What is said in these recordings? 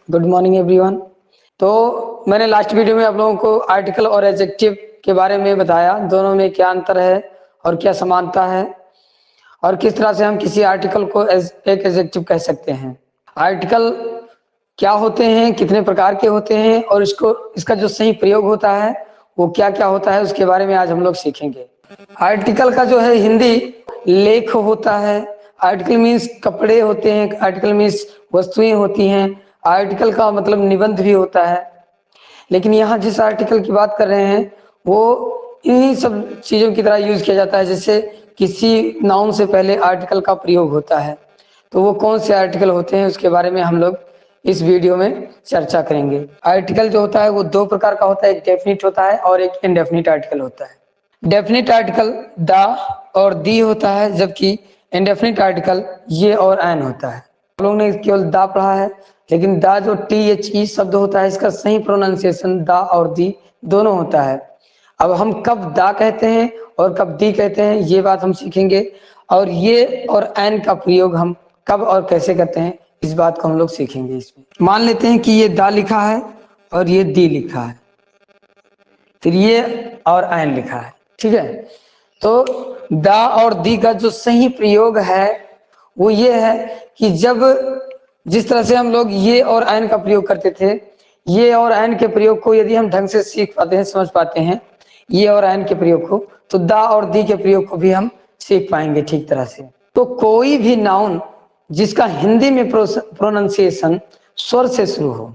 Good morning everyone. तो मैंने last video में आप लोगों को आर्टिकल और एडजेक्टिव के बारे में बताया, दोनों में क्या अंतर है और क्या समानता है और किस तरह से हम किसी आर्टिकल को एक एडजेक्टिव कह सकते हैं। आर्टिकल क्या होते हैं, कितने प्रकार के होते हैं और इसका जो सही प्रयोग होता है वो क्या क्या होता है, उसके बारे में आज हम लोग सीखेंगे। आर्टिकल का जो है हिंदी लेख होता है। आर्टिकल मीन्स कपड़े होते हैं, आर्टिकल मीन्स वस्तुएं होती हैं, आर्टिकल का मतलब निबंध भी होता है। लेकिन यहाँ जिस आर्टिकल की बात कर रहे हैं वो इन्हीं सब चीज़ों की तरह यूज किया जाता है। जैसे किसी नाउन से पहले आर्टिकल का प्रयोग होता है, तो वो कौन से आर्टिकल होते हैं उसके बारे में हम लोग इस वीडियो में चर्चा करेंगे। आर्टिकल जो होता है वो दो प्रकार का होता है, एक डेफिनिट होता है और एक इनडेफिनिट आर्टिकल होता है। डेफिनिट आर्टिकल द और दी होता है, जबकि इनडेफिनिट आर्टिकल ये और एन होता है। आप लोगों ने केवल दा पढ़ा है, लेकिन दा जो THE शब्द होता है इसका सही प्रोनाउंसिएशन दा और दी दोनों होता है। अब हम कब दा कहते हैं और कब दी कहते हैं ये बात हम सीखेंगे, और ये और एन का प्रयोग हम कब और कैसे करते हैं इस बात को हम लोग सीखेंगे। इसमें मान लेते हैं कि ये दा लिखा है और ये दी लिखा है, फिर ये और एन लिखा है, ठीक है। तो दा और दी का जो सही प्रयोग है वो ये है कि जब जिस तरह से हम लोग ये और एन का प्रयोग करते थे, ये और एन के प्रयोग को यदि हम ढंग से सीख पाते हैं, समझ पाते हैं ये और एन के प्रयोग को, तो दा और दी के प्रयोग को भी हम सीख पाएंगे ठीक तरह से। तो कोई भी नाउन जिसका हिंदी में प्रोनाउंसिएशन स्वर से शुरू हो,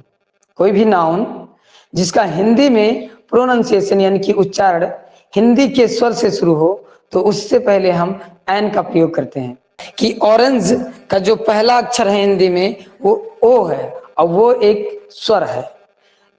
कोई भी नाउन जिसका हिंदी में प्रोनाउंसिएशन यानी कि उच्चारण हिंदी के स्वर से शुरू हो, तो उससे पहले हम एन का प्रयोग करते हैं। कि ऑरेंज का जो पहला अक्षर है हिंदी में वो ओ है और वो एक स्वर है।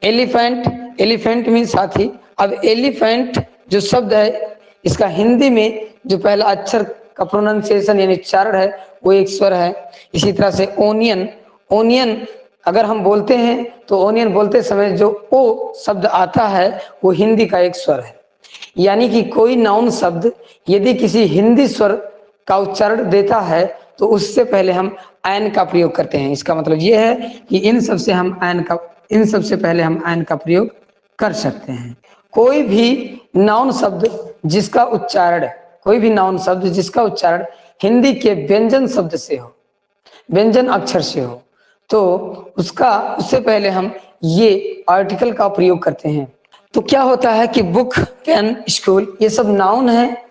एलिफेंट, एलिफेंट मीन साथी। अब एलिफेंट जो शब्द है इसका हिंदी में जो पहला अक्षर का प्रोनाउंसिएशन यानी उच्चारण है वो एक स्वर है। इसी तरह से ओनियन, ओनियन अगर हम बोलते हैं तो ओनियन बोलते समय जो ओ शब्द आता है वो हिंदी का एक स्वर है। यानी कि कोई नाउन शब्द यदि किसी हिंदी स्वर का उच्चारण देता है तो उससे पहले हम एन का प्रयोग करते हैं। इसका मतलब यह है कि इन सबसे पहले हम एन का प्रयोग कर सकते हैं। कोई भी नाउन शब्द जिसका उच्चारण हिंदी के व्यंजन शब्द से हो, व्यंजन अक्षर से हो, तो उससे पहले हम ये आर्टिकल का प्रयोग करते हैं। तो क्या होता है कि बुक, पेन, स्कूल ये सब नाउन है,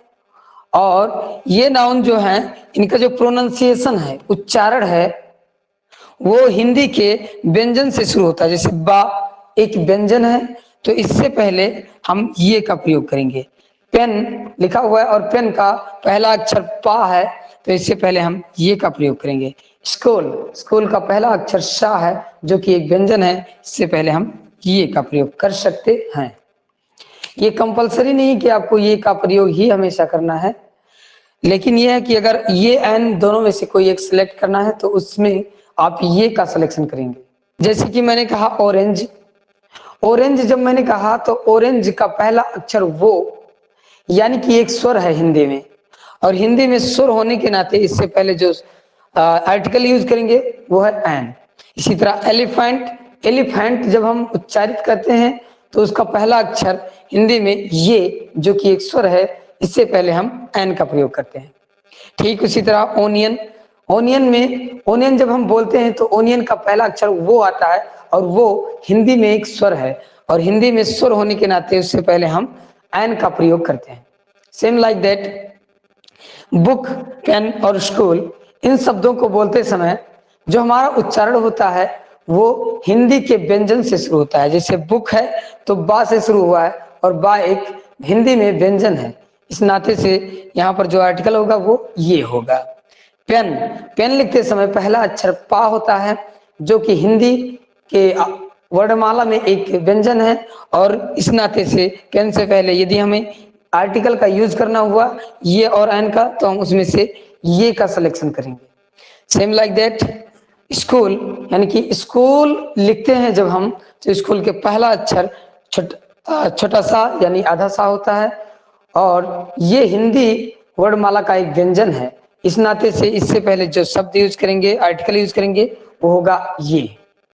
और ये नाउन जो है इनका जो प्रोनाउंसिएशन है, उच्चारण है, वो हिंदी के व्यंजन से शुरू होता है। जैसे बा एक व्यंजन है तो इससे पहले हम ये का प्रयोग करेंगे। पेन लिखा हुआ है और पेन का पहला अक्षर पा है तो इससे पहले हम ये का प्रयोग करेंगे। स्कूल, स्कूल का पहला अक्षर शा है जो कि एक व्यंजन है, इससे पहले हम ये का प्रयोग कर सकते हैं। ये कंपलसरी नहीं कि आपको ये का प्रयोग ही हमेशा करना है, लेकिन यह है कि अगर ये एन दोनों में से कोई एक सिलेक्ट करना है तो उसमें आप ये का सिलेक्शन करेंगे। जैसे कि मैंने कहा ऑरेंज, ऑरेंज जब मैंने कहा तो ऑरेंज का पहला अक्षर वो यानी कि एक स्वर है हिंदी में, और हिंदी में स्वर होने के नाते इससे पहले जो आर्टिकल यूज करेंगे वो है एन। इसी तरह एलिफेंट, एलिफेंट जब हम उच्चारित करते हैं तो उसका पहला अक्षर हिंदी में ये जो कि एक स्वर है, इससे पहले हम एन का प्रयोग करते हैं। ठीक उसी तरह ओनियन, ओनियन जब हम बोलते हैं तो ओनियन का पहला अक्षर वो आता है और वो हिंदी में एक स्वर है, और हिंदी में स्वर होने के नाते उससे पहले हम एन का प्रयोग करते हैं। Same like that book, pen और स्कूल इन शब्दों को बोलते समय जो हमारा उच्चारण होता है वो हिंदी के व्यंजन से शुरू होता है। जैसे बुक है तो बा से शुरू हुआ है और बा एक हिंदी में व्यंजन है, इस नाते से यहाँ पर जो आर्टिकल होगा वो ये होगा। पेन, पेन लिखते समय पहला अक्षर पा होता है जो कि हिंदी के वर्णमाला में एक व्यंजन है, और इस नाते से पेन से पहले यदि हमें आर्टिकल का यूज करना हुआ ये और एन का तो हम उसमें से ये का सिलेक्शन करेंगे। सेम लाइक दैट स्कूल, यानी कि स्कूल लिखते हैं जब हम तो स्कूल के पहला अक्षर छोटा सा यानी आधा सा होता है, और ये हिंदी वर्णमाला का एक व्यंजन है, इस नाते से इससे पहले जो शब्द यूज करेंगे, आर्टिकल यूज करेंगे वो होगा ये।